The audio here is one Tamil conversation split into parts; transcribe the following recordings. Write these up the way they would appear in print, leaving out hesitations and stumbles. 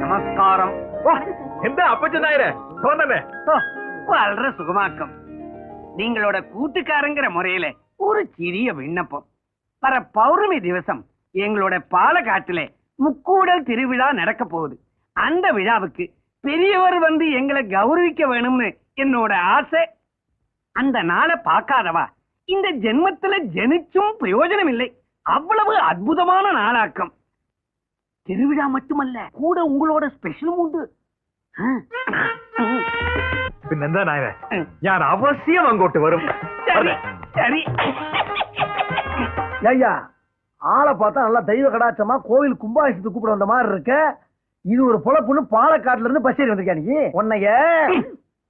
நமஸ்காரம். எந்த அப்பச்ச நாயரே சொன்னே வாழ்ற சுகமாக்கம். நீங்களோட கூட்டுக்காரங்கிற முறையில ஒரு சிறிய விண்ணப்பம். வர பௌர்ணமி திவசம் எங்களோட பாலக்காட்டுல முக்கூடல் திருவிழா நடக்க போகுது. அந்த விழாவுக்கு பெரியவர் வந்து எங்களை கௌரவிக்க வேணும்னு என்னோட ஆசை. அந்த நாளை பார்க்காதவா இந்த ஜென்மத்துல ஜனிச்சும் பிரயோஜனம் இல்லை. அவ்வளவு அற்புதமான நாளாக்கம். திருவிழா மட்டுமல்ல, கூட உங்களோட ஸ்பெஷலும் உண்டு. പിന്നെന്താ നായരെ ഞാൻ അവശ്യം അങ്ങോട്ട് വരും. சரி சரி. ஐயா ஆளை பார்த்தா நல்லா தெய்வ கடாட்சமா கோவில் கும்பாபிஷேகத்துக்கு கூப்பிட வந்த மாதிரி இருக்க. இது ஒரு பொழப்புன்னு பாலக்காட்டுல இருந்து பஸ் ஏறி வந்திருக்கா நீ உன்னைய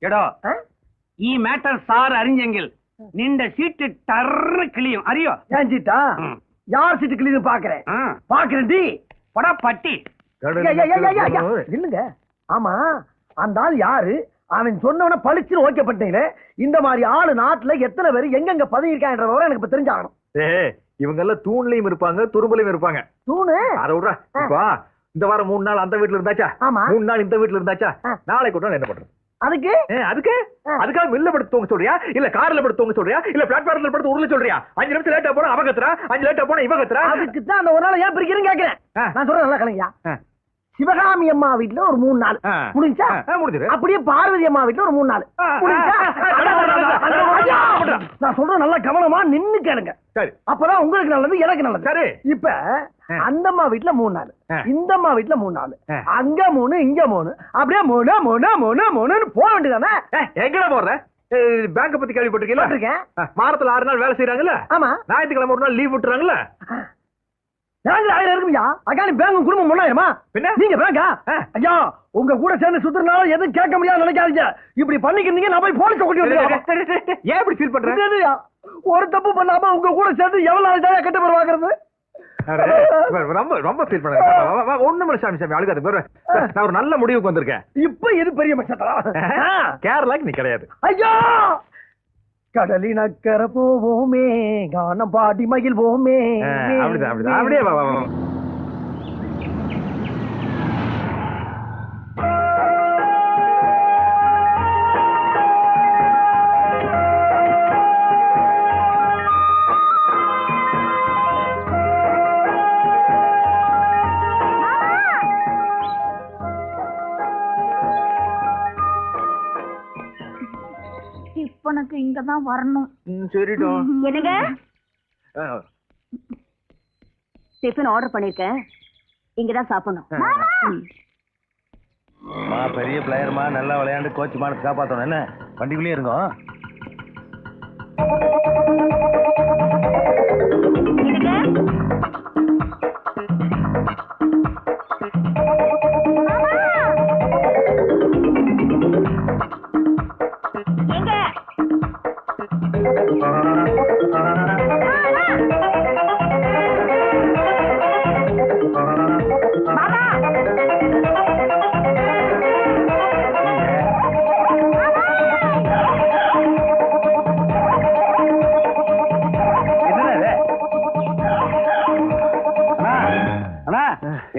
எடோ ഈ மேட்டர் சார் அறிஞ்செங்கில் நின்ற சீட்டு டர்னு கிளியும் அறியோ. ஏன் சீட்டா யார் சீட்டு கிளீன்னு பாக்குறேன் பாக்குறேன் டி படா பட்டி. இல்லங்க ஆமா அந்த ஆள் யாரு? அவன் சொன்னவன பளிச்சுன்னு ஓகே பண்ணிட்டீங்களே. இந்த மாதிரி ஆளு நாட்டுல எத்தனை பேர் எங்கெங்க பதவி இருக்கான்ற விவரம் எனக்கு இப்ப தெரிஞ்சாகணும். இவங்க எல்லாம் தூண்லயும் இருப்பாங்க துரும்புலயும் இருப்பாங்க. தூணு அதை விடுறா. இப்ப இந்த வாரம் 3 நாள் அந்த வீட்டுல இருந்தாச்சா, 3 நாள் இந்த வீட்டுல இருந்தாச்சா, நாளைக்கு ஒரு நாள் என்ன பண்றது? அதுக்கு அதுக்காக மில்ல படுத்து தூங்க சொல்றியா, இல்ல கார்ல படுத்து தூங்க சொல்றியா, இல்ல பிளாட்பாரத்துல படுத்து உருள சொல்றியா? 5 நிமிஷம் லேட்டா போனா அவ கத்துறா, 5 லேட்டா போனா இவ கத்துறா. அதுக்கு தான் அந்த ஒரு நாள் ஏன் பிரிக்கிறேன்னு கேக்குறேன். நான் சொல்றேன் நல்லா கலைஞா. சிவகாமி அம்மா வீட்டுல ஒரு 3 நாள் முடிஞ்சா முடிஞ்சது. அப்படியே பார்வதி அம்மா வீட்டுல ஒரு 3 நாள் முடிஞ்சா. நான் சொல்றேன் நல்லா கவனமா நின்னு கேளுங்க. அப்பதான் உங்களுக்கு நல்லது எனக்கு நல்லது. சரி இப்ப அந்த அம்மா வீட்டுல 3 நாள், இந்த அம்மா வீட்டுல 3 நாள், அங்க 3 இங்க 3 அப்படியே 3 3 3 3 போக வேண்டியதானே. எங்கடா போற? பேங்க பத்தி கேள்விப்பட்டிருக்கீங்களா? வாரத்துல 6 நாள் வேலை செய்யறாங்கல்ல. ஆமா. ஞாயிற்றுக்கிழமை ஒரு நாள் லீவ் விட்டுறாங்கல்ல. குடும்பம் ஒண்ணாயிரமா? நீங்க பேங்கா? ஐயா உங்க கூட சேர்ந்து சுத்துறதுனால எதுவும் கேட்க முடியாது நினைக்காதீங்க. இப்படி பண்ணிக்கிறீங்க நான் போய் போலீஸ் கூட்டி வந்து. ஏன் இப்படி ஃபீல் பண்றேன்? ஒரு தப்பு பண்ணாம உங்க கூட சேர்ந்து எவ்வளவு நாள் தான் கெட்ட பேர் வாங்குறது? ரொம்ப ரொம்ப ஃபீல் பண்றேன். ஒண்ணுமே சாமி சாமி அழுகாது. நான் ஒரு நல்ல முடிவுக்கு வந்திருக்கேன். இப்ப இது பெரிய மச்சத்தரா. கேரளாக்கு நீ கிடையாது. ஐயா கடலினக்கர போவோமே கானம் பாடி மகிழ்வோமே. அப்படிதான் அப்படிதான் அப்படியே வா. உனக்கு இங்கதான் வரணும். சரிடா. என்னங்க டிஃபன் ஆர்டர் பண்ணிருக்கேன், இங்கதான் சாப்பிடணும். பெரிய பிளேயர்மா, நல்லா விளையாண்டு கோச் மானத்தை காப்பாத்தணும். என்ன வண்டிக்குள்ளே இருந்தோம்.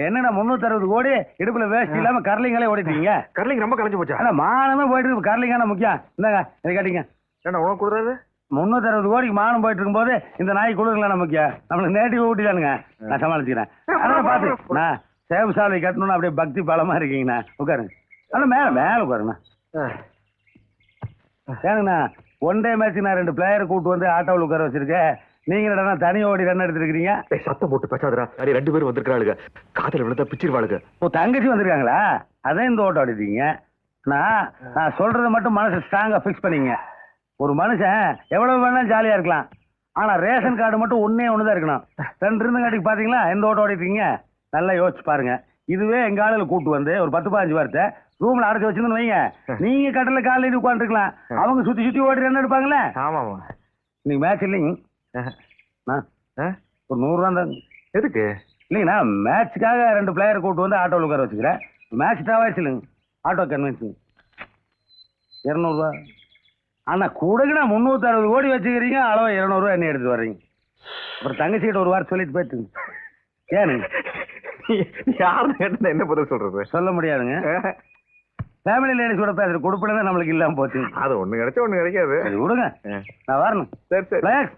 என்னன்னா 360 கோடி இடுப்புல வேஸ்ட் இல்லாம கர்லிங்களே ஓடிட்டீங்க. கர்லிங் ரொம்ப கலைஞ்சு போச்சா? இல்ல மானமே போயிட்டு இருக்கு. கர்லிங்கான முக்கியம். இந்தாங்க இதை கேட்டீங்க. என்ன உனக்கு கொடுறாரு? 360 கோடிக்கு மானம் போயிட்டு இருக்கும் போது இந்த நாய் கொடுக்கலாம் முக்கியம். நம்மளுக்கு நேட்டிவ் ஊட்டிதானுங்க. நான் சமாளிச்சுக்கிறேன். அதான் பாத்து நான் சேவ் சாலை கட்டணும்னு அப்படியே பக்தி பாலமா இருக்கீங்கண்ணா. உட்காருங்க. அதான் மேல மேல உட்காருங்கண்ணா. ஏனுங்கண்ணா ஒன் டே மேட்ச் நான் 2 பிளேயர் கூட்டு வந்து ஆட்டோவில் உட்கார வச்சிருக்கேன். நீங்க என்னடா தனி ஓடி ரன் எடுத்துருக்கீங்க? சத்தம் போட்டு பேசாதடா. 2 பேரும் வந்திருக்காளுங்க. காதல விழுந்தா பிச்சிருவாளுங்க. ஓ தங்கச்சி வந்திருக்காங்களா? அதான் இந்த ஓட்டம் ஆடிட்டீங்க. நான் சொல்றதை மட்டும் மனசு ஸ்ட்ராங்கா பிக்ஸ் பண்ணீங்க. ஒரு மனுஷன் எவ்வளவு வேணாலும் ஜாலியா இருக்கலாம், ஆனா ரேஷன் கார்டு மட்டும் ஒன்னே ஒண்ணுதான் இருக்கணும். 2 இருந்தங்காட்டிக்கு பாத்தீங்களா எந்த ஓட்டம் ஓடிட்டீங்க? நல்லா யோசிச்சு பாருங்க. இதுவே எங்க ஆளுல கூட்டு வந்து ஒரு 10-15 வாரத்தை ரூம்ல அடைச்சு வச்சுன்னு வைங்க, நீங்க கட்டல காலையில உட்காந்துருக்கலாம். அவங்க சுத்தி சுத்தி ஓடி ரன் எடுப்பாங்களே. ஆமாமா. இன்னைக்கு மேட்ச் இல்லைங்க. ஒரு 100 ரூபா தான். எதுக்கு? இல்லைங்கண்ணா மேட்சுக்காக 2 பிளேயர் கூட்டு வந்து ஆட்டோவில் உட்கார வச்சுக்கிறேன். மேட்ச் டாவாச்சு இல்லைங்க. ஆட்டோ கன்வென்ஸ் 200 ரூபா. ஆனா கூடக்குண்ணா 360 கோடி வச்சுக்கிறீங்க. அளவு 200 ரூபா என்ன எடுத்து வர்றீங்க. அப்புறம் தங்கச்சிக்கிட்ட ஒரு வாரம் சொல்லிட்டு போயிட்டு ஏனுங்க யாருன்னு கேட்டா என்ன பதில் சொல்றது? சொல்ல முடியாதுங்க. ஃபேமிலி லேடிஸோட பேசுற கொடுப்பில தான் நம்மளுக்கு இல்லாம போச்சு. அது ஒண்ணு கிடைச்சா ஒண்ணு கிடைக்காது. சரி விடுங்க, நான் வரணும். சரி சரி. Relax.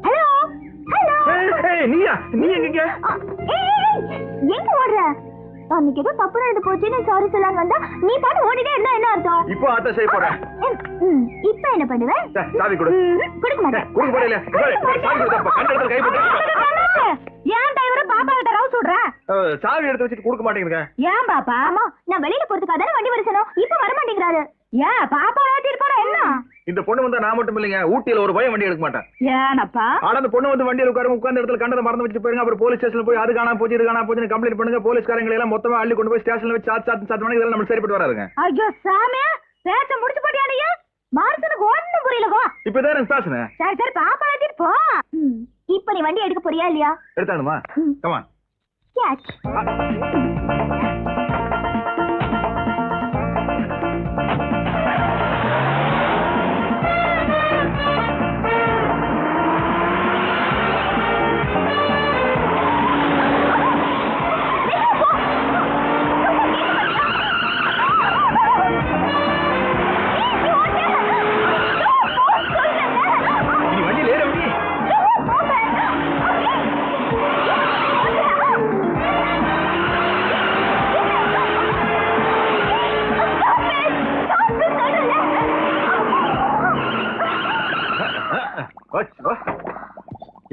ஹலோ ஹலோ நீயா? நீ எங்க? எங்க ஓடுற? அன்னைக்கு ஏதோ தப்பு நடந்து போச்சுன்னு சாரி சொல்லலாம் வந்தா நீ பாட்டு ஓடிட்டே இருந்தா என்ன அர்த்தம்? இப்போ அத செய்ய போறேன். இப்ப என்ன பண்ணுவ? சாவி கொடு. கொடுக்க மாட்டேன். கொடுக்க போறேன். சாவி கொடுத்தா கண்டத்துல கை போட்டு. ஏன் டிரைவர பாப்பா கிட்ட ரவுஸ் விடுற? சாவி எடுத்து வச்சிட்டு கொடுக்க மாட்டேங்குங்க. ஏன் பாப்பா? அம்மா நான் வெளியில போறதுக்காக தானே வண்டி வரணும். இப்ப வர மாட்டேங்கிறாரு. ஏன் பாப்பா ஏத்திட்டு போற என்ன? இந்த பொண்ணு வந்தா நான் மட்டும் இல்லைங்க, ஊட்டியில ஒரு பயம் வண்டி எடுக்க மாட்டேன். ஏனப்பா? ஆனா அந்த பொண்ணு வந்து வண்டியில உட்கார்ந்த இடத்துல கண்டதை மறந்து வச்சு போயிருங்க. அப்புறம் போலீஸ் ஸ்டேஷன்ல போய் அது காணாம போச்சு இது காணாம போச்சுன்னு கம்ப்ளைண்ட் பண்ணுங்க. போலீஸ்காரங்களை எல்லாம் மொத்தமா அள்ளி கொண்டு போய் ஸ்டேஷன்ல வச்சு சாத்து மணிக்கு இதெல்லாம் நம்ம சரிப்பட்டு வராதுங்க. ஐயோ சாமி, பேச்ச முடிச்சு போட்டியா நீ? மார்சனுக்கு ஒண்ணும் புரியல. வா இப்பதான் எனக்கு பேசுனேன். சரி சரி பாப்பா ஏத்திட்டு போ. இப்ப நீ வண்டி எடுக்க போறியா இல்லையா? எடுத்தானுமா? கமான். கேட்ச்.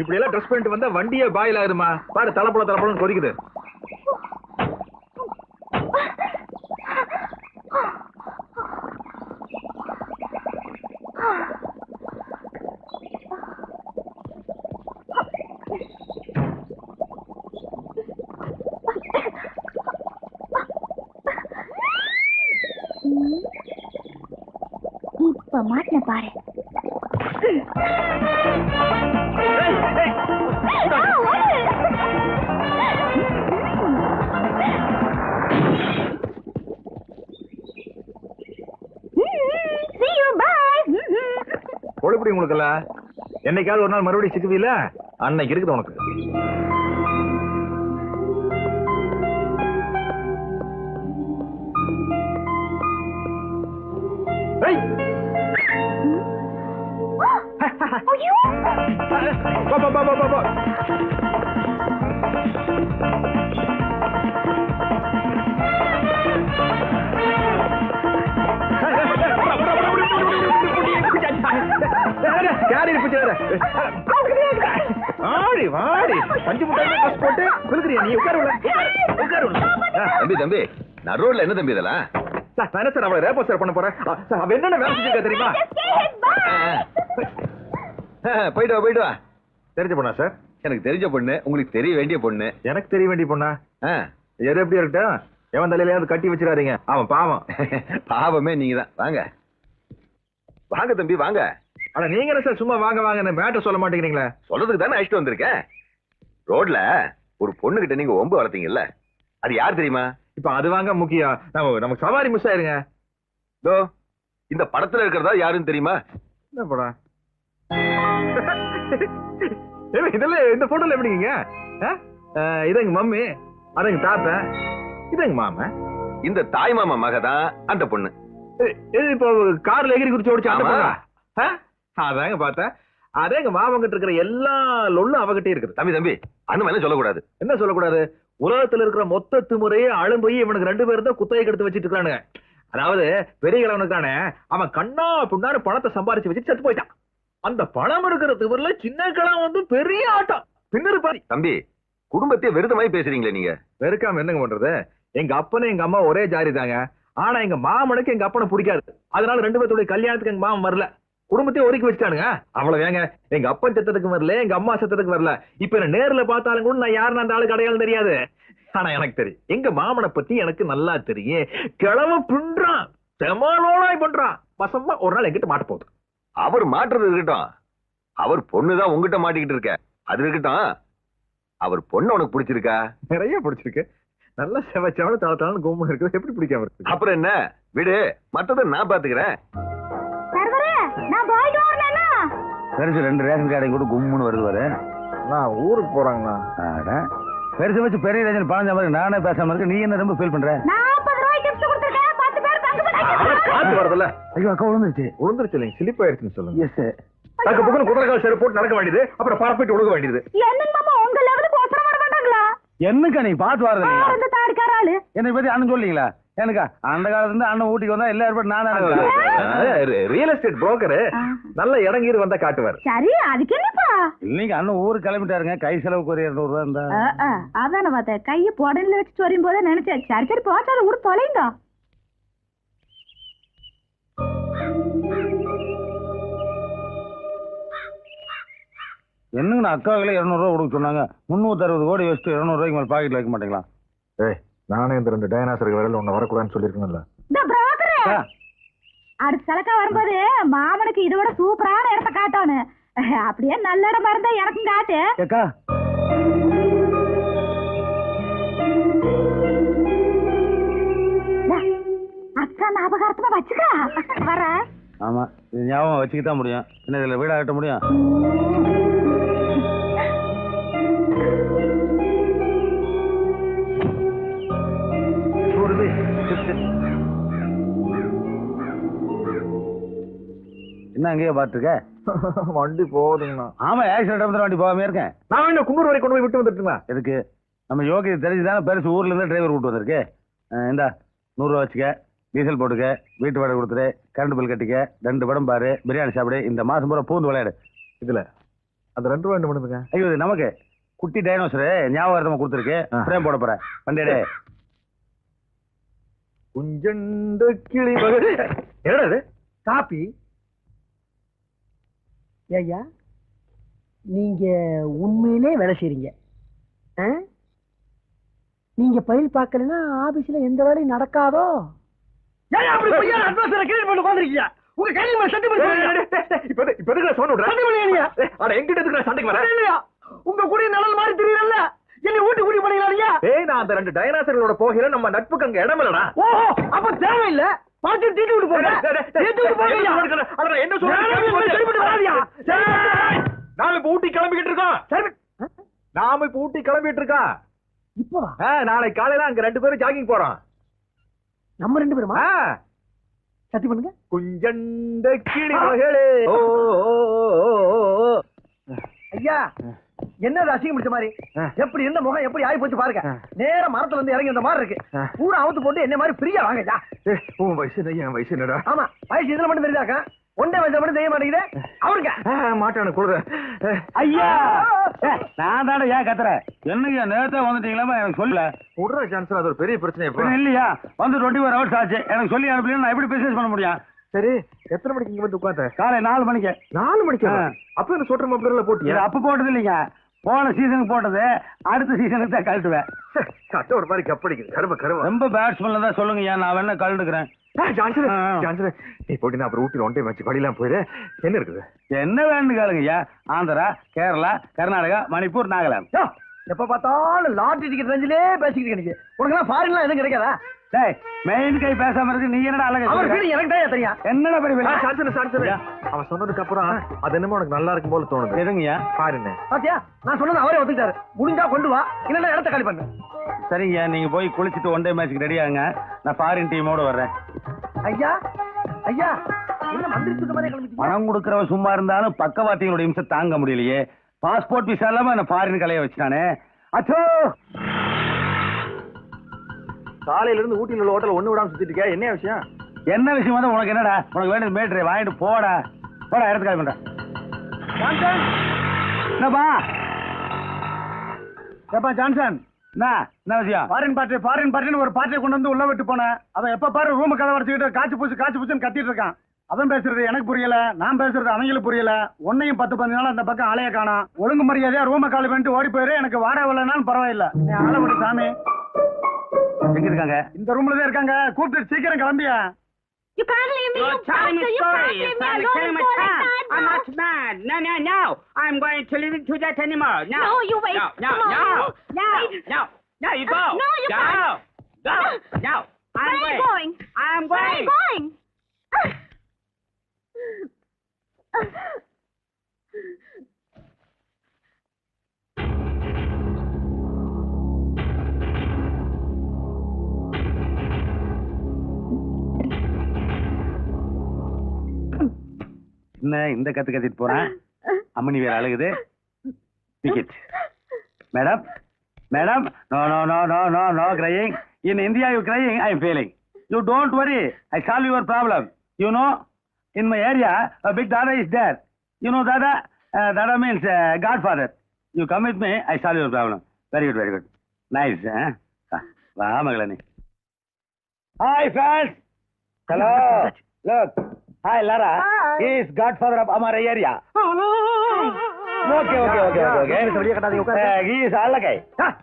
இப்படி எல்லாம் ட்ரெஸ் பண்ணிட்டு வந்தா வண்டியே பாயில் ஆகுதுமா. பாரு தலப்பழம் கொதிக்குது. இப்ப மாட்டின பாரு. கொழுப்படி உங்களுக்குல்ல, என்னைக்காவது ஒரு நாள் மறுபடியும் சிக்குவீல, அன்னைக்கு இருக்குது உனக்கு. தம்பி நான் ரோட்ல என்ன தம்பி இதெல்லாம் பண்ண போறேன். என்னென்ன வேலை செஞ்சிருக்க தெரியுமா? போயிட்டு வா. தெரிஞ்ச பொண்ணா சார்? எனக்கு தெரிஞ்ச பொண்ணு, உங்களுக்கு தெரிய வேண்டிய பொண்ணு. எனக்கு தெரிய வேண்டிய பொண்ணா? எது எப்படி இருக்கட்டும், எவன் தலையில கட்டி வச்சிடாதீங்க, அவன் பாவம். பாவமே நீங்க தான். வாங்க வாங்க தம்பி வாங்க. ஆனா நீங்க என்ன சார் சும்மா வாங்க வாங்க மேட்டர் சொல்ல மாட்டேங்கிறீங்களா? சொல்றதுக்கு தானே அழைச்சிட்டு வந்திருக்கேன். ரோட்ல ஒரு பொண்ணு கிட்ட நீங்க ஒம்பு வளர்த்தீங்கல்ல, அது யார் தெரியுமா? இப்ப அது வாங்க முக்கியம், நமக்கு சவாரி மிஸ் ஆயிருங்க. இதோ இந்த படத்துல இருக்கிறதா யாருன்னு தெரியுமா? என்ன படம்? இதெல்லாம் இந்த போட்டோல எப்படிங்க? இது எங்க மம்மி, அது எங்க தாத்தா, இது எங்க மாமா. இந்த தாய் மாமா மகதான் அந்த பொண்ணு. இப்போ கார்ல எகிரி குறிச்சு ஓடிச்சு அந்த பொண்ணா? அதாங்க பார்த்தேன். அதே எங்க மாமங்கிட்ட இருக்கிற எல்லா லொல்லும் அவகிட்டே இருக்குது. தம்பி அந்த மாதிரி சொல்லக்கூடாது. என்ன சொல்லக்கூடாது? உலகத்துல இருக்கிற மொத்த திமுறையே அழும்போய் இவனுக்கு 2 பேரும் தான் குத்தகை எடுத்து வச்சிட்டு இருக்கானுங்க. அதாவது பெரிய கிழவனுக்கான அவன் கண்ணா புண்ணாரு பணத்தை சம்பாரிச்சு வச்சுட்டு செத்து போயிட்டான். அந்த பணம் இருக்கிற திமுறையில சின்ன கிழவன் வந்து பெரிய ஆட்டம் பின்னரு பாதி. தம்பி குடும்பத்தையே வெறுதமாய் பேசுறீங்களே நீங்க. வெறுக்காம என்னங்க பண்றது? எங்க அப்பனும் எங்க அம்மா ஒரே ஜாதி தாங்க. ஆனா எங்க மாமனுக்கு எங்க அப்பனை பிடிக்காது. அதனால 2 பேருடைய கல்யாணத்துக்கு எங்க மாமன் வரல. குடும்பத்தையே ஒதுக்கி வச்சுட்டானுங்க. அவ்வளவுதாங்க. எங்க அப்பன் செத்ததுக்கு வரல, எங்க அம்மா செத்ததுக்கு வரல. இப்ப என்ன நேர்ல பார்த்தாலும் கூட நான் யாருன்னு அந்த ஆளுக்கு அடையாளம் தெரியாது. ஆனா எனக்கு தெரியும், எங்க மாமனை பத்தி எனக்கு நல்லா தெரியும். கிழவ பின்றான், செமானோடாய் பண்றான். பசமா ஒரு நாள் எங்கிட்ட மாட்ட போகுது. அவர் மாட்டுறது இருக்கட்டும், அவர் பொண்ணுதான் உங்ககிட்ட மாட்டிக்கிட்டு இருக்க. அது இருக்கட்டும், அவர் பொண்ணு உனக்கு பிடிச்சிருக்கா? நிறைய பிடிச்சிருக்கு. நல்ல செவச்சவன தாழ்த்தாலும் கும்பல் இருக்குது எப்படி பிடிக்காம இருக்கு? அப்புறம் என்ன விடு, மத்தத நான் பாத்துக்கிறேன். சர்வரே நான் போயிட்டு வரேன்னா பெருசு 2 ரேஷன் கார்டையும் கூட கும்முன்னு வருது வர. நான் ஊருக்கு போறாங்கண்ணா. பெருசு வச்சு பெரிய ரேஷன் பணம் மாதிரி நானே பேசாம இருக்கு. நீ என்ன ரொம்ப ஃபீல் பண்ற? 40 ரூபாய் டிப்ஸ் கொடுத்திருக்கேன். 10 பேர் தங்க பாத்து வரதுல ஐயோ அக்கா விழுந்துருச்சு. விழுந்துருச்சு இல்லைங்க, ஸ்லிப் ஆயிருச்சுன்னு சொல்லுங்க. எஸ் அதுக்கு பக்கம் குதிரைக்கால் செருப்பு போட்டு நடக்க வேண்டியது, அப்புறம் பரப்பிட்டு ஒழுக வேண்டியது. என்னங்க மாமா உங்க லெவலுக்கு ஒசர வர மாட்டாங்களா? என்னக்கா நீ பாத்து வரது இல்லையா? அந்த தாடிக்கார ஆளு என்னை பத்தி அண்ணன் சொல்லீங்களா? எனக்கா அந்த காலத்துல இருந்து அண்ணன் ஊட்டிக்கு வந்தா எல்லாரும் போய் நானே ரியல் எஸ்டேட் புரோக்கரு நல்ல இடங்கீடு வந்தா காட்டுவார். சரி அதுக்கு என்னப்பா? இல்லைங்க அண்ணன் ஊருக்கு கிளம்பிட்டாருங்க. கை செலவுக்கு ஒரு 200 ரூபா இருந்தா. அதான பார்த்தேன். கையை புடனில வச்சுட்டு வரும் போதே நினைச்சேன் சரி சரி போட்டாலும் ஊர் தொலைங்க. என்னங்க அக்காவுகளே 200 ரூபா கொடுக்க சொன்னாங்க. 360 கோடி வச்சுட்டு 200 ரூபாய்க்கு மேல பாக்கெட்ல வைக்க மாட்டீங்களா? ஏய், நானே இந்த 2 டைனாசருக்கு விரல் ஒண்ணு வரக்கூடாதுன்னு சொல்லிருக்கேன்ல. இந்த புரோக்கரே அடுத்த சலக்கா வரும்போது மாமனுக்கு இதை விட சூப்பரான இடத்த காட்டணும். அப்படியே நல்ல இடமா இருந்தா எனக்கும் காட்டு. அக்கா அக்கா ஞாபகார்த்தமா வச்சுக்கா வர. ஆமா இது ஞாபகம் வச்சுக்கிட்டா முடியும். என்ன இதுல வீடா கட்ட முடியும்? என்ன அங்கேயே பாத்துருக்க? வண்டி போகுதுங்கண்ணா. ஆமா ஆக்சிடென்ட் வண்டி போகாம இருக்கேன். நான் என்ன குன்னூர் வரை கொண்டு போய் விட்டு வந்துட்டுங்களா? எதுக்கு? நம்ம யோகி தெரிஞ்சுதானே பெருசு ஊர்ல இருந்து டிரைவர் கூட்டு வந்திருக்கு. இந்தா 100 ரூபா வச்சுக்க, டீசல் போட்டுக்க, வீட்டு வாடகை கொடுத்துரு, கரண்ட் பில் கட்டிக்க, 2 படம் பாரு, பிரியாணி சாப்பிடு, இந்த மாசம் பூரா பூந்து விளையாடு. இதுல அந்த 2 ரூபா என்ன பண்ணுதுங்க? ஐயோ இது நமக்கு குட்டி டைனோசரு ஞாபகார்த்தமா கொடுத்துருக்கு. ஃப்ரேம் போட போறேன். வண்டியடே குஞ்சண்டு கிளி மகனே. என்னடா இது? காப்பி. ஐயா நீங்க உண்மையிலே வேலை செய்றீங்க. நீங்க பயில் பார்க்கலன்னா ஆபீஸ்ல எந்த வேலையும் நடக்காதோ. ஏன் அப்படி பொய்யா அட்வான்ஸ்ல கிரெடிட் பண்ணி உட்கார்ந்திருக்கீங்க? உங்க கையில மேல சட்டை பண்ணி இப்ப எதுக்கு சவுண்ட் விடுற? சட்டை பண்ணீங்க. அட எங்கிட்ட எதுக்கு சண்டைக்கு வர? இல்லையா உங்க கூட நிழல் மாதிரி தெரியல. என்ன ஊட்டி ஊட்டி பண்ணீங்களா நீங்க? ஏய் நான் அந்த 2 டைனாசர்களோட போகிற நம்ம நட்புக்கு அங்க இடம் இல்லடா. ஓஹோ அப்ப தேவையில்ல. பாத்து தீட்டு விட்டு போங்க. தீட்டு விட்டு போங்க. அட என்ன சொல்றீங்க? நாம இப்ப ஊட்டி கிளம்பிக்கிட்டு இருக்கோம். நாம இப்ப ஊட்டி கிளம்பிட்டு இருக்கோம். இப்போ நாளை காலையில அங்க 2 பேரும் ஜாகிங் போறோம். நம்ம 2 பேருமா? சத்தி பண்ணுங்க. குஞ்சண்ட கிளி மகளே. ஐயா என்ன அசிங்கம் பிடிச்ச மாதிரி எப்படி இருந்த முகம் எப்படி ஆகி போச்சு பாருங்க. நேர மரத்துல இருந்து இறங்கி வந்த மாதிரி இருக்கு. பூரா அவுத்து போட்டு என்ன மாதிரி ஃப்ரீயா வாங்கய்யா. உன் வயசு என்ன, என் வயசு என்னடா? ஆமா வயசு இதுல மட்டும் தெரியாக்கா. ஒன்றே வயசுல மட்டும் தெரிய மாட்டேங்குது அவருங்க. மாட்டானு கொடுற. ஐயா நான் தானே ஏன் கத்துறேன்? என்னங்க நேரத்தை வந்துட்டீங்களா? எனக்கு சொல்லல. கொடுற சான்ஸ் அது ஒரு பெரிய பிரச்சனை. இப்ப இல்லையா வந்து 24 hours ஆச்சு. எனக்கு சொல்லி அனுப்பல நான் எப்படி பிசினஸ் பண்ண முடியும்? சரி எத்தனை மணிக்கு இங்க வந்து உட்கார்ந்த? காலை 4 மணிக்கு. 4 மணிக்கு? அப்ப இந்த சொல்ற மாப்பிள்ள போட்டியா? அப்ப போட்டது இல்லைங்க, போன சீசனுக்கு போட்டது. அடுத்த சீசனுக்கு தான் கழட்டுவேன். சட்டை ஒரு மாதிரி கப்படிக்குது. கரும கரும. ரொம்ப பேட்ஸ்மேன்ல தான் சொல்லுங்க. நான் வேணா கழட்டுக்கிறேன். நீ போட்டினா அப்புறம் ஊட்டி ஒன்டே வச்சு வழியெல்லாம் போயிரு. என்ன இருக்குது? என்ன வேணும்னு கேளுங்கய்யா. ஆந்திரா, கேரளா, கர்நாடகா, மணிப்பூர், நாகாலாந்து. எப்ப பார்த்தாலும் லாட்டரி டிக்கெட் ரேஞ்சிலே பேசிக்கிட்டு எனக்கு. உனக்கு எல்லாம் ஃபாரின்லாம் எதுவும் கிடைக்காதா? டேய் மெயின் கை பேசாம இருக்கு. நீ என்னடா அழகா அவர் வீடு எனக்கு தான் தெரியும். என்னடா பெரிய அவன் சொன்னதுக்கு அப்புறம் அது என்னமோ உனக்கு நல்லா இருக்கும் போல தோணுது. எதுங்கய்யா? பாருங்க பாத்தியா நான் சொன்னது அவரே ஒத்துக்கிட்டாரு. முடிஞ்சா கொண்டு வா, இல்லன்னா இடத்த காலி பண்ணு. சரிங்க நீங்க போய் குளிச்சுட்டு ஒன் டே மேட்ச்க்கு ரெடி ஆகுங்க. நான் ஃபாரின் டீமோட வர்றேன். ஐயா ஐயா என்ன மந்திரி சுத்த மாதிரி கிளம்பிட்டீங்க? பணம் கொடுக்கறவன் சும்மா இருந்தாலும் பக்கவாத்திகளோட இம்சை தாங்க முடியலையே. பாஸ்போர்ட் விசா இல்லாம என்ன ஃபாரின் கலைய வச்சுட்டானே. அச்சோ காலையில இருந்து ஊட்டியில் உள்ள ஹோட்டல் ஒண்ணு விடாம சுத்திட்டு இருக்க. என்ன விஷயம்? என்ன விஷயம் வந்து உனக்கு என்னடா? உனக்கு வேண்டியது மேட்ரு வாங்கிட்டு போடா. போடா இடத்துக்கு காலி பண்றேன். என்னப்பா எப்பா ஜான்சன் என்ன விஷயம்? ஃபாரின் பார்ட்டின்னு ஒரு பார்ட்டியை கொண்டு வந்து உள்ள விட்டு போனேன். அவன் எப்ப பாரு ரூம கதை வரைச்சுக்கிட்டு காய்ச்சி பூச்சுன்னு கத்திட்டு இருக்கான். அவன் பேசுறது எனக்கு புரியல, நான் பேசுறது அவங்களுக்கு புரியல. உன்னையும் 10-15 நாள் அந்த பக்கம் ஆளைய காணோம். ஒழுங்கு மரியாதையா ரூம காலி பண்ணிட்டு ஓடி போயிரு. எனக்கு வாடகை வரலனாலும் பரவாயில்ல. நீ ஆள விடு சாமி. எங்க இருக்காங்க? இந்த ரூம்ல தான் இருக்காங்க. கூப்பிட்டு சீக்கிரம் கிளம்பியா. You can't leave me. You're telling me story. You're telling my time. I'm not mad. No. I'm going to leave it to that anymore. No. No, you wait. No. Come on. No. No. Yeah, you go. No, you go. can't. Go. Go. Where are you going? I'm Where are you going? என்ன இந்த கத்திட்டு போறேன்? அம்மனி வேற அழுகுது. Ticket. Madam, madam, no, no, no, no, no, no crying. In India you crying, I am failing. You don't worry, I solve your problem. You know, in my area, a big Dada is there. You know Dada? Dada means Godfather. You come with me, I solve your problem. Very good, very good. Nice, eh? வா மகளே. Hi friends. Hello. Look. Hi Lara. He is Godfather of our area. Okay. He is Allakai.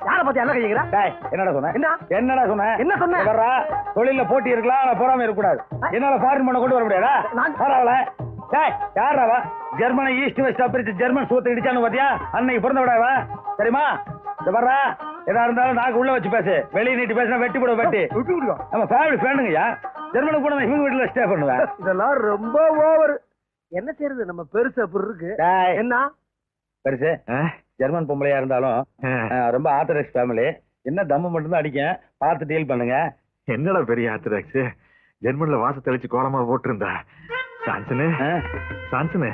யார பத்தி என்ன கைங்கற? டேய், என்னடா சொன்ன? என்னடா சொன்ன? என்ன சொன்ன? வர்றா, தொழில்ல போட்டி இருக்கலாம், ஆனா பொறாமை இருக்க கூடாது. என்னால ஃபாரின் பண்ண கொண்டு வர முடியாதா? பரவாயில்ல. டேய், யாரா? ஜெர்மனி ஈஸ்ட் வெஸ்ட் பிரிச்சு ஜெர்மன் சூத்தை இடிச்சானு பாத்தியா? அன்னைக்கு பிறந்த விடாவா? தெரியுமா? இந்த வர்றா, எதா இருந்தாலும் நாக்கு உள்ள வச்சு பேசு. வெளிய நீட்டி பேசினா வெட்டி போடுவ வெட்டி. நம்ம ஃபேமிலி ஃப்ரெண்டுங்கயா. ஜெர்மனுக்கு போனா இவங்க வீட்டுல ஸ்டே பண்ணுவேன். இதெல்லாம் ரொம்ப ஓவர். என்ன செய்யறது? நம்ம பெருசு அப்படி இருக்கு. என்ன பெருசு? ஜெர்மன் பொம்பளையா இருந்தாலும் ரொம்ப ஆர்த்தடாக்ஸ் ஃபேமிலி. என்ன தம்மு மட்டும் தான் அடிக்கேன். பார்த்து டீல் பண்ணுங்க. என்னடா பெரிய ஆர்த்தடாக்ஸ்? ஜெர்மன்ல வாச தெளிச்சு கோலமா போட்டிருந்தா. சான்சனு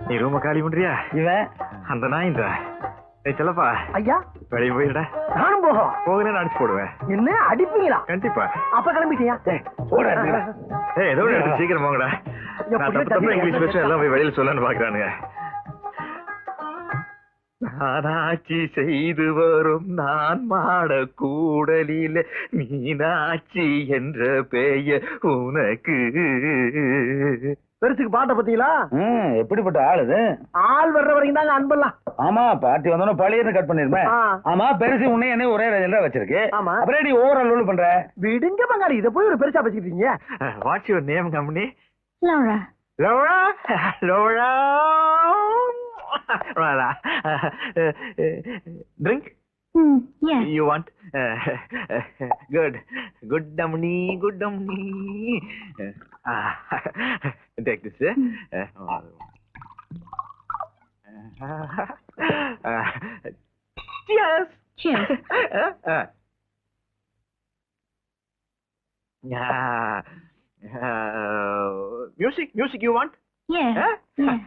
நீ ரூம காலி பண்றியா? இவன் அந்த நாயின்றா. ஏய் செல்லப்பா, ஐயா வெளிய போயிடா. நானும் போகிறேன்னு அடிச்சு போடுவேன். என்ன அடிப்பீங்களா? கண்டிப்பா. அப்ப கிளம்பிட்டியா? ஏதோ சீக்கிரம் போங்கடா. நான் தப்பு இங்கிலீஷ் பேச எல்லாம் போய் வெளியில சொல்லன்னு பாக்குறானுங்க. நானாட்சி செய்து வரும் நான் மாட கூடலில மீனாட்சி என்ற பெயர் உனக்கு. பெருசுக்கு பாட்ட பத்தீங்களா? எப்படிப்பட்ட ஆள் இது? ஆள் வர்ற வரைக்கும் தாங்க அன்பெல்லாம். ஆமா, பாட்டி வந்தோன்னு பழையன்னு கட் பண்ணிருப்பேன். ஆமா, பெருசு உன்னை என்ன ஒரே ரேஞ்சில வச்சிருக்கு. ஆமா, அப்புறம் நீ ஓவரால் லோல் பண்ற. விடுங்க பங்காளி, இத போய் ஒரு பெருசா பேசிக்கிட்டீங்க. What's your name company? Laura. Laura? Laura? Laura. Drink? Yes. You want? Good. Good dummy, good dummy. Take this. Cheers. Cheers. Music you want? Yes. Yes.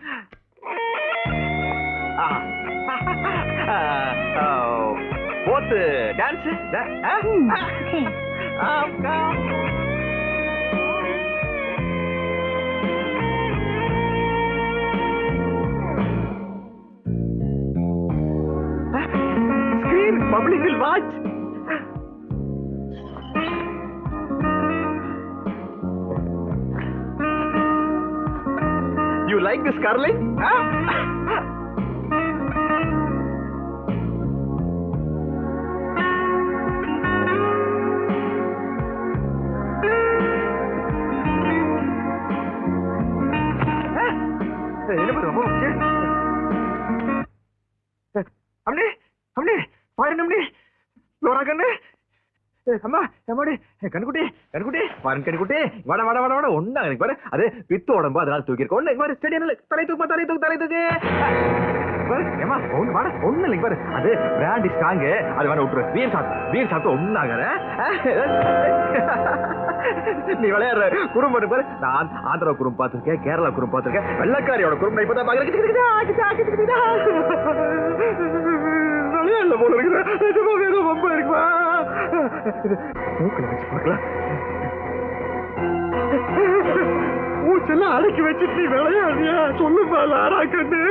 Both dance? Okay. Come. Screen, public will watch. You like this curling? என்ன பண்ணுவோம்? அம்னே பாருங்க அம்னே. லோரா கண்ணு. அம்மா அம்மாடி கண்குட்டி பாருங்க கண்குட்டி. வட ஒண்ணா எனக்கு பாரு. அது பித்து உடம்பு, அதனால தூக்கி இருக்க. ஒண்ணு பாரு, ஸ்டேடியம் தலை தூக்கு. ஏமா ஒண்ணு வாட ஒண்ணு இல்லைங்க பாரு. அது பிராண்டி ஸ்ட்ராங், அது வேணா விட்டுரு. வீர் சாப்பிட்டு ஒண்ணாகிற. நீ விளையாடுற குறும்பு பாரு. நான் ஆந்திரா குறும்பு பார்த்திருக்கேன், கேரளா குறும்பு பார்த்திருக்கேன், வெள்ளக்காரியோட குறும்பு இப்பதான் பாக்குறேன். விளையாடல போல இருக்கிற ரொம்ப இருக்குமா? மூக்கில் வச்சு பார்க்கலாம். மூச்செல்லாம் அடக்கி வச்சுட்டு நீ விளையாடியா? சொல்லுமா லாரா கண்ணு.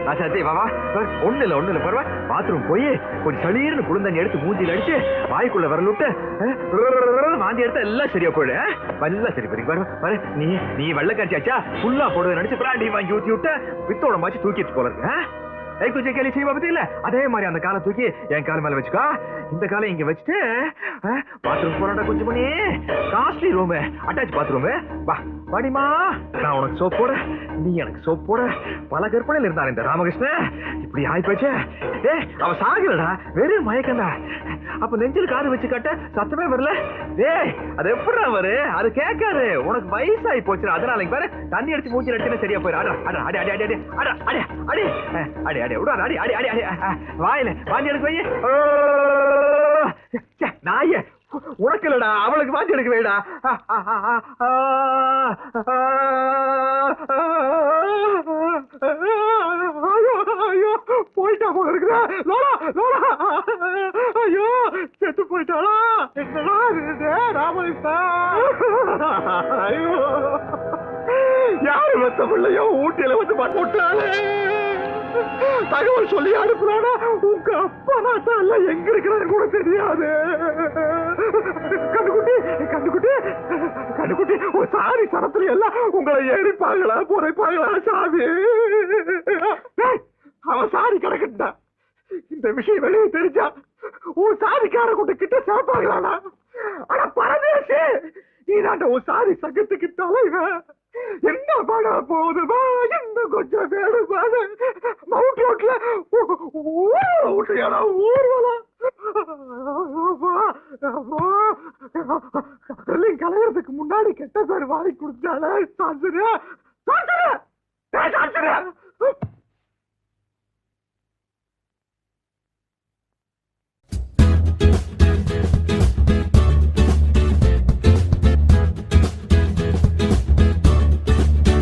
ராஜாதே வாவா. ஒண்ணு இல்ல பரவா. பாத்ரூம் போய் கொஞ்சம் சளீர்னு குளிர்ந்தண்ணி எடுத்து மூஞ்சில அடிச்சு வாய்க்குள்ள வரல விட்டு வாந்தி எடுத்தா எல்லாம் சரியா போயிடு. எல்லாம் சரி பாரு பாரு. நீ வெள்ளக்காட்சியாச்சா ஃபுல்லா போடுவது நினைச்சு பிராண்டி வாங்கி ஊத்தி விட்டு வித்தோட மாச்சு தூக்கிட்டு போல இருக்கு. துஜே கேலி செய்வா பத்தி இல்ல அதே மாதிரி அந்த காலை தூக்கி என் கால் மேல வச்சுக்கோ இந்த காலை இங்க வச்சுட்டு பாத்ரூம் போறாடா கொஞ்சம் பண்ணி காஸ்ட்லி ரூம் அட்டாச் பாத்ரூம் வா வாடிமா நான் உனக்கு சோப் போட நீ எனக்கு சோப் போட பல கற்பனையில் இருந்தான் இந்த ராமகிருஷ்ணன் இப்படி ஆயிப்போச்சு அவ சாகலடா வெறும் மயக்கண்டா அப்ப நெஞ்சில் காது வச்சு கட்ட சத்தமே வரல அது எப்படி வரு அது கேட்காது உனக்கு வயசாகி போச்சு அதனால பாரு தண்ணி அடிச்சு மூச்சு அடிச்சுன்னு சரியா போயிரு அடி அடி அடி அடி அடி அடி அடி அடி அடி விட அடி அடி அடி அடி வாயில வாந்தி எடுக்க வை நாயே உனக்கு இல்லடா அவளுக்கு வாந்தி எடுக்க வேடா ஐயோ போயிட்டா போல இருக்குதா லோலா லோலா ஐயோ செத்து போயிட்டாளா என்னடா இது ராமகிருஷ்ணா ஐயோ யாரு வெத்த பிள்ளையோ ஊட்டியில வந்து போட்டாளே தகவல் சொல்லி அனுப்புறானா உங்க அப்பா நாட்டால எங்க இருக்கிறாரு கூட தெரியாது கண்டுகுட்டி கண்டுகுட்டி கண்டுகுட்டி ஒரு சாரி சரத்துல எல்லாம் உங்களை எரிப்பாங்களா புதைப்பாங்களா சாமி அவன் சாரி கிடக்கட்டான் இந்த விஷயம் வெளியே தெரிஞ்சா உன் சாரிக்கார கூட்ட கிட்ட சேர்ப்பாங்களாடா ஆனா பரதேசி நீதாண்ட உன் சாரி சங்கத்துக்கு தலைவன் என்ன பண்ண போதுமா இன்னும் கொஞ்சம் வேணுமா மவுண்ட் ரோட்ல ஊட்டியாடா ஊர்வலம் கலையறதுக்கு முன்னாடி கெட்ட பேர் வாங்கி கொடுத்தால சான்சரு சான்சரு சான்சரு